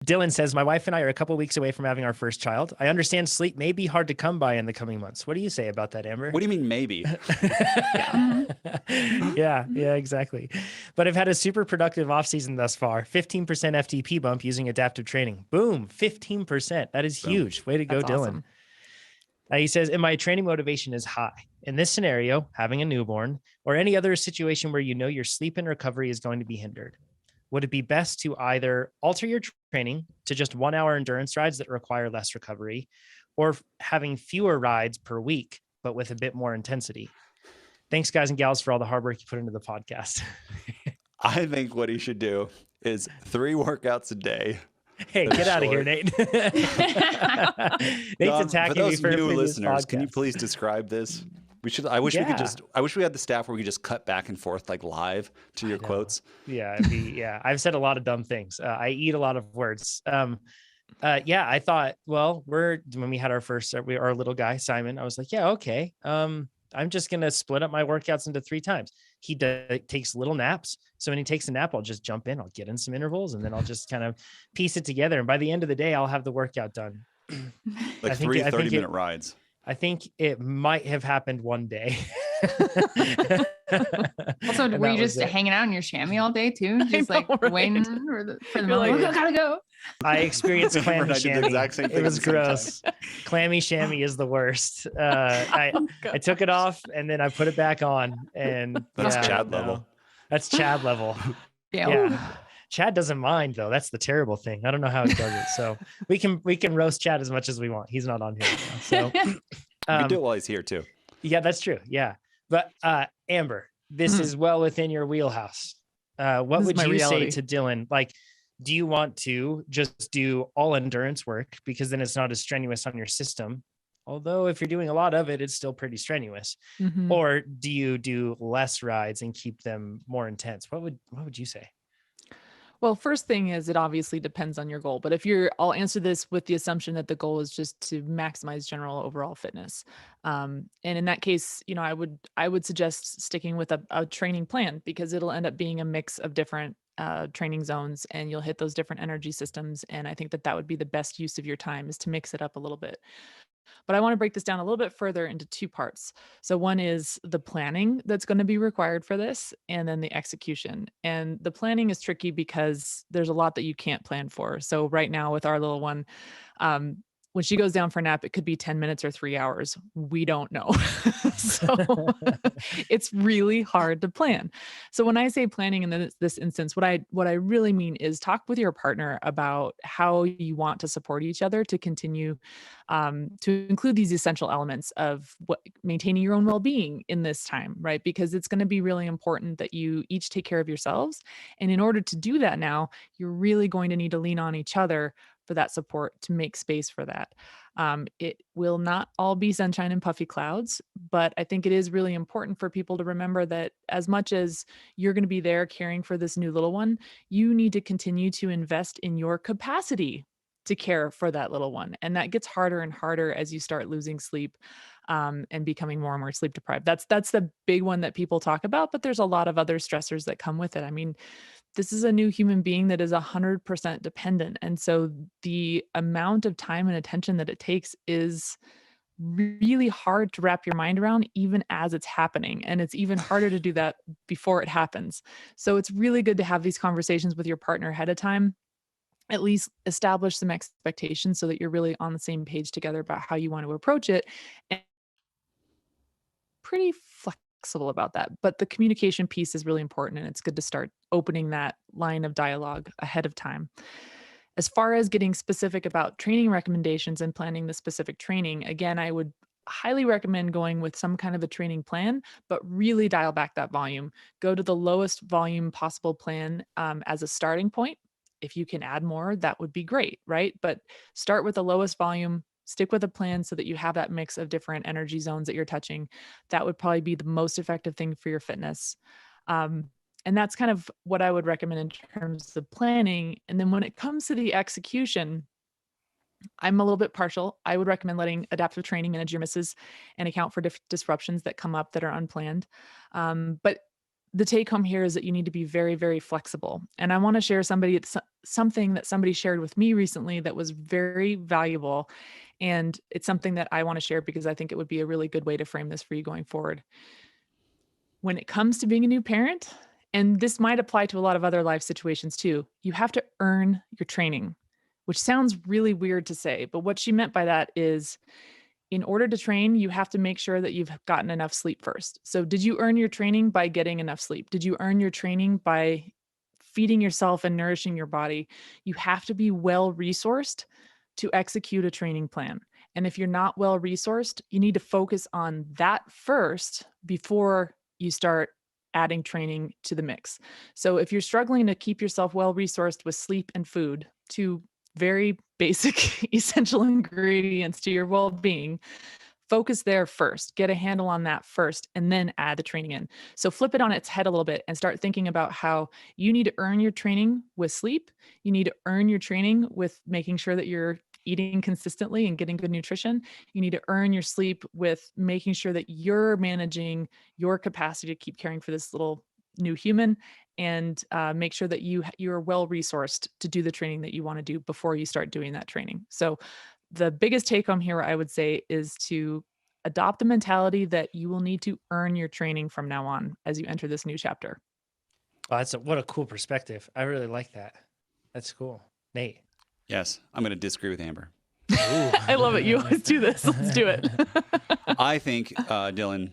Dylan says, my wife and I are a couple weeks away from having our first child. I understand sleep may be hard to come by in the coming months. What do you say about that, Amber? What do you mean maybe? Yeah, exactly. But I've had a super productive off season thus far. 15% FTP bump using adaptive training. Boom, 15%. That is huge. Way to go, That's Dylan. awesome. He says, and my training motivation is high. In this scenario, having a newborn or any other situation where you know your sleep and recovery is going to be hindered, would it be best to either alter your training to just 1 hour endurance rides that require less recovery, or having fewer rides per week, but with a bit more intensity? Thanks, guys and gals, for all the hard work you put into the podcast. I think what he should do is 3 workouts a day. Hey, get out of here, Nate. Nate's attacking for those me for new listeners, podcast. can you please describe this? We should. I wish we could just. I wish we had the staff where we just cut back and forth like live to your quotes. Yeah, I've said a lot of dumb things. I eat a lot of words. I thought, well, when we had our first, our little guy Simon, I was like, yeah, okay. I'm just gonna split up my workouts into 3 times. He takes little naps. So when he takes a nap, I'll just jump in. I'll get in some intervals, and then I'll just kind of piece it together. And by the end of the day, I'll have the workout done. Like 3 30-minute rides. I think it might have happened one day. Also, were you just hanging out in your chamois all day too? Just waiting for the moment. I gotta go. I experienced clammy chamois. It was gross. Clammy chamois is the worst. I took it off and then I put it back on, and that's Chad level. That's Chad level. Yeah. Chad doesn't mind though. That's the terrible thing. I don't know how he does it. So we can roast Chad as much as we want. He's not on here right now, so you can do it while he's here too. Yeah, that's true. Yeah, but Amber, this is well within your wheelhouse. What would you say to Dylan? Like, do you want to just do all endurance work because then it's not as strenuous on your system? Although if you're doing a lot of it, it's still pretty strenuous. Or do you do less rides and keep them more intense? What would you say? Well, first thing is it obviously depends on your goal, but I'll answer this with the assumption that the goal is just to maximize general overall fitness. And in that case, I would suggest sticking with a training plan, because it'll end up being a mix of different training zones, and you'll hit those different energy systems. And I think that would be the best use of your time, is to mix it up a little bit. But I want to break this down a little bit further into 2 parts. So one is the planning that's going to be required for this, and then the execution. And the planning is tricky because there's a lot that you can't plan for. So right now with our little one, when she goes down for a nap, it could be 10 minutes or 3 hours. We don't know. So it's really hard to plan. So when I say planning in this instance, what I really mean is talk with your partner about how you want to support each other to continue to include these essential elements of maintaining your own well-being in this time, right? Because it's going to be really important that you each take care of yourselves. And in order to do that now, you're really going to need to lean on each other for that support, to make space for that. It will not all be sunshine and puffy clouds, but I think it is really important for people to remember that as much as you're going to be there caring for this new little one, you need to continue to invest in your capacity to care for that little one. And that gets harder and harder as you start losing sleep and becoming more and more sleep deprived. That's the big one that people talk about, but there's a lot of other stressors that come with it. I mean, this is a new human being that is 100% dependent. And so the amount of time and attention that it takes is really hard to wrap your mind around, even as it's happening. And it's even harder to do that before it happens. So it's really good to have these conversations with your partner ahead of time. At least establish some expectations so that you're really on the same page together about how you want to approach it. And pretty flexible about that. But the communication piece is really important, and it's good to start opening that line of dialogue ahead of time. As far as getting specific about training recommendations and planning the specific training, again, I would highly recommend going with some kind of a training plan, but really dial back that volume. Go to the lowest volume possible plan as a starting point. If you can add more, that would be great, right? But start with the lowest volume, stick with a plan so that you have that mix of different energy zones that you're touching. That would probably be the most effective thing for your fitness. And that's kind of what I would recommend in terms of planning. And then when it comes to the execution, I'm a little bit partial. I would recommend letting adaptive training manage your misses and account for disruptions that come up that are unplanned. But the take home here is that you need to be very, very flexible. And I want to share something that somebody shared with me recently that was very valuable. And it's something that I want to share because I think it would be a really good way to frame this for you going forward. When it comes to being a new parent, and this might apply to a lot of other life situations too, you have to earn your training, which sounds really weird to say. But what she meant by that is, in order to train, you have to make sure that you've gotten enough sleep first. So did you earn your training by getting enough sleep? Did you earn your training by feeding yourself and nourishing your body? You have to be well-resourced to execute a training plan. And if you're not well-resourced, you need to focus on that first before you start adding training to the mix. So if you're struggling to keep yourself well-resourced with sleep and food, two very basic essential ingredients to your well-being, focus there first, get a handle on that first, and then add the training in. So flip it on its head a little bit and start thinking about how you need to earn your training with sleep. You need to earn your training with making sure that you're eating consistently and getting good nutrition. You need to earn your sleep with making sure that you're managing your capacity to keep caring for this little new human, and make sure that you're well-resourced to do the training that you want to do before you start doing that training. So the biggest take home here, I would say, is to adopt the mentality that you will need to earn your training from now on as you enter this new chapter. Oh, what a cool perspective. I really like that. That's cool. Nate. Yes, I'm going to disagree with Amber. I love it. You always do this. Let's do it. I think, Dylan,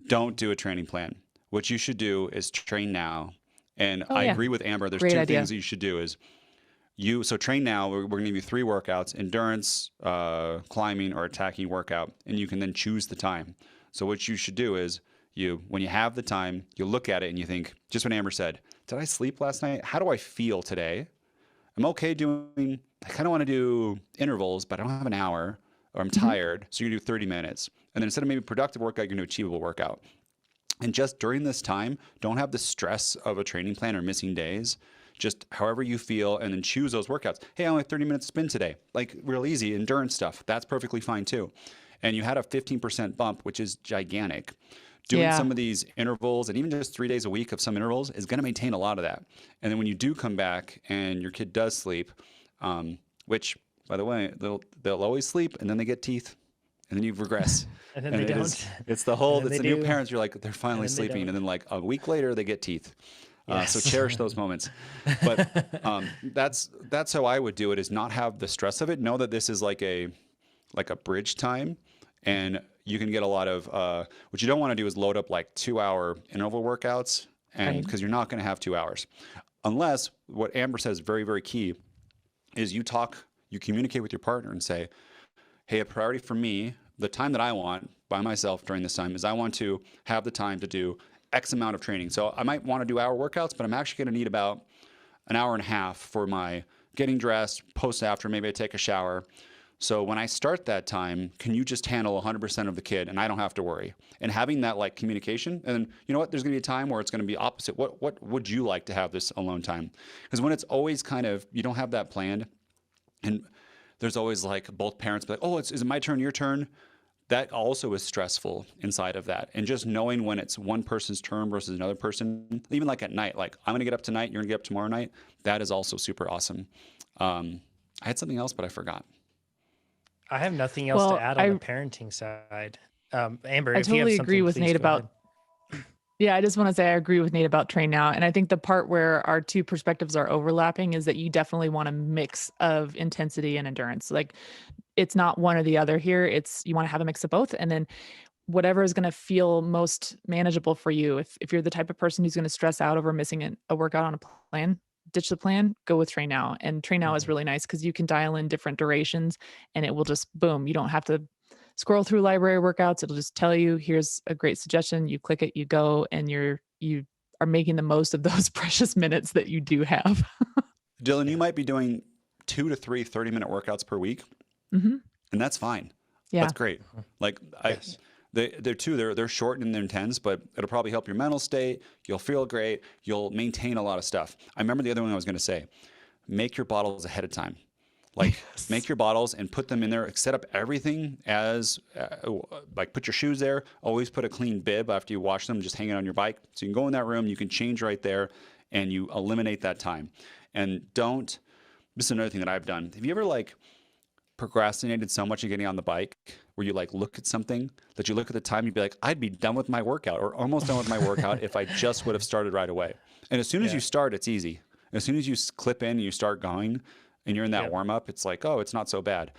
don't do a training plan. What you should do is train now. And I agree with Amber. There's two things that you should do is so train now. We're going to give you 3 workouts: endurance, climbing, or attacking workout. And you can then choose the time. So what you should do is when you have the time, you look at it and you think, just what Amber said, did I sleep last night? How do I feel today? I'm okay I kind of want to do intervals, but I don't have an hour, or I'm tired. So you're going to do 30 minutes. And then instead of maybe productive workout, you're going to do achievable workout. And just during this time, don't have the stress of a training plan or missing days. Just however you feel, and then choose those workouts. Hey, I only have 30 minutes to spin today. Like, real easy, endurance stuff. That's perfectly fine too. And you had a 15% bump, which is gigantic. Doing some of these intervals, and even just 3 days a week of some intervals, is going to maintain a lot of that. And then when you do come back and your kid does sleep, which, by the way, they'll always sleep, and then they get teeth, and then you regress. And then they don't. It's the new parents. You're like, they're finally sleeping, and then like a week later they get teeth. So cherish those moments. But that's how I would do it, is not have the stress of it. Know that this is like a bridge time, and you can get a lot of what you don't want to do is load up like 2-hour interval workouts, and because you're not going to have 2 hours, unless what Amber says is very, very key is you communicate with your partner and say, hey, a priority for me, the time that I want by myself during this time, is I want to have the time to do X amount of training. So I might want to do hour workouts, but I'm actually going to need about an hour and a half for my getting dressed, post after, maybe I take a shower. So when I start that time, can you just handle 100% of the kid, and I don't have to worry? And having that like communication, and then, you know what, there's going to be a time where it's going to be opposite. What would you like to have this alone time? Because when it's always kind of, you don't have that planned, and there's always like both parents be like, oh, is it my turn, your turn? That also is stressful inside of that. And just knowing when it's one person's turn versus another person, even like at night, like I'm going to get up tonight, you're going to get up tomorrow night. That is also super awesome. I had something else, but I forgot. I have nothing else to add on the parenting side. Amber, I totally agree with Nate about. Yeah, I just want to say I agree with Nate about train now. And I think the part where our two perspectives are overlapping is that you definitely want a mix of intensity and endurance. Like, it's not one or the other here. You want to have a mix of both. And then whatever is going to feel most manageable for you. If you're the type of person who's going to stress out over missing a workout on a plan, ditch the plan, go with train now. And train now is really nice because you can dial in different durations, and it will just boom. You don't have to scroll through library workouts. It'll just tell you, here's a great suggestion. You click it, you go, and you are making the most of those precious minutes that you do have. Dylan, you might be doing 2 to 3 30-minute workouts per week. And that's fine. Yeah. That's great. Like they're short and they're intense, but it'll probably help your mental state. You'll feel great. You'll maintain a lot of stuff. I remember the other one I was going to say, make your bottles ahead of time. Like make your bottles and put them in there. Set up everything as like put your shoes there. Always put a clean bib after you wash them, just hang it on your bike. So you can go in that room, you can change right there, and you eliminate that time. And don't, this is another thing that I've done. Have you ever like procrastinated so much of getting on the bike where you like look at something that you look at the time, you'd be like, I'd be done with my workout or almost done with my workout if I just would have started right away. And as soon as you start, it's easy. As soon as you clip in and you start going and you're in that warm up, it's like, oh, it's not so bad.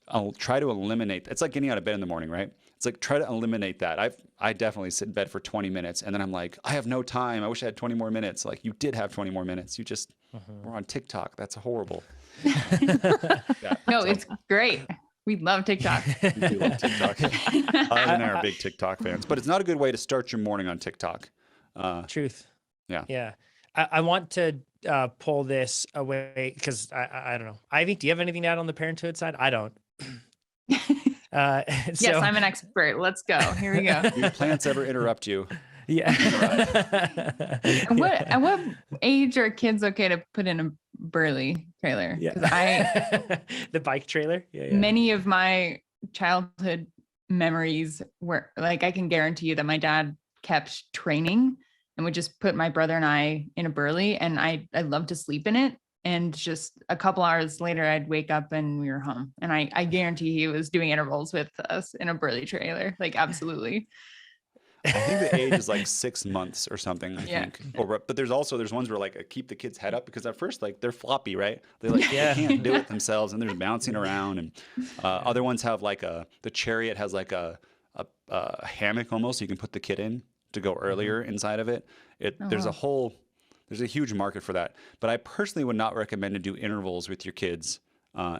I'll try to eliminate. It's like getting out of bed in the morning, right? It's like try to eliminate that. I definitely sit in bed for 20 minutes and then I'm like, I have no time. I wish I had 20 more minutes. Like you did have 20 more minutes. You just were on TikTok. That's horrible. No, it's great. We love TikTok. We do love TikTok. I and I are big TikTok fans, but it's not a good way to start your morning on TikTok. Truth. Yeah. Yeah. I want to pull this away because I don't know. Ivy, do you have anything to add on the parenthood side? I don't. Yes, I'm an expert. Let's go. Here we go. Do plants ever interrupt you? Yeah. At what age are kids okay to put in a Burley trailer? Yeah. Because the bike trailer. Yeah. Many of my childhood memories were like, I can guarantee you that my dad kept training and would just put my brother and I in a Burley, and I loved to sleep in it. And just a couple hours later, I'd wake up and we were home. And I guarantee he was doing intervals with us in a Burley trailer. Like, absolutely. I think the age is like 6 months or something, I think. But there's ones where like keep the kid's head up because at first like they're floppy, right? They like they can't do it themselves and they're bouncing around. And other ones have like the Chariot has like a hammock almost so you can put the kid in to go earlier inside of it. There's a huge market for that. But I personally would not recommend to do intervals with your kids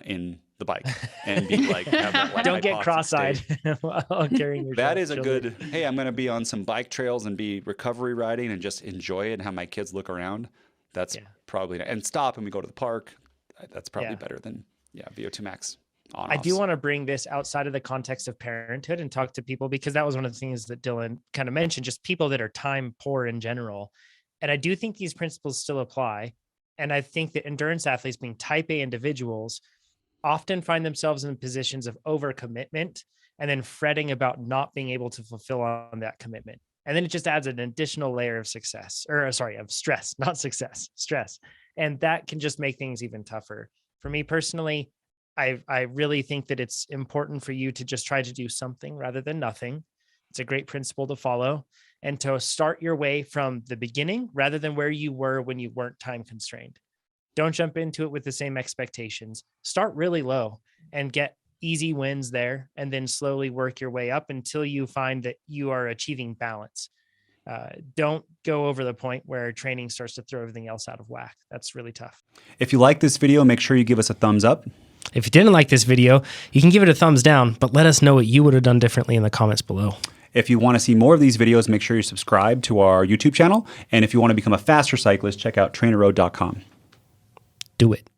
in the bike and be like, have that, like don't get cross-eyed while carrying your That is children. a good, hey, I'm going to be on some bike trails and be recovery riding and just enjoy it and have my kids look around. That's probably, and stop and we go to the park. That's probably better than, VO2 max. I do want to bring this outside of the context of parenthood and talk to people because that was one of the things that Dylan kind of mentioned, just people that are time poor in general. And I do think these principles still apply. And I think that endurance athletes, being type A individuals, often find themselves in positions of overcommitment and then fretting about not being able to fulfill on that commitment. And then it just adds an additional layer of of stress, not success, stress. And that can just make things even tougher. For me personally, I really think that it's important for you to just try to do something rather than nothing. It's a great principle to follow and to start your way from the beginning rather than where you were when you weren't time constrained. Don't jump into it with the same expectations. Start really low and get easy wins there and then slowly work your way up until you find that you are achieving balance. Don't go over the point where training starts to throw everything else out of whack. That's really tough. If you like this video, make sure you give us a thumbs up. If you didn't like this video, you can give it a thumbs down, but let us know what you would have done differently in the comments below. If you want to see more of these videos, make sure you subscribe to our YouTube channel. And if you want to become a faster cyclist, check out TrainerRoad.com. Do it.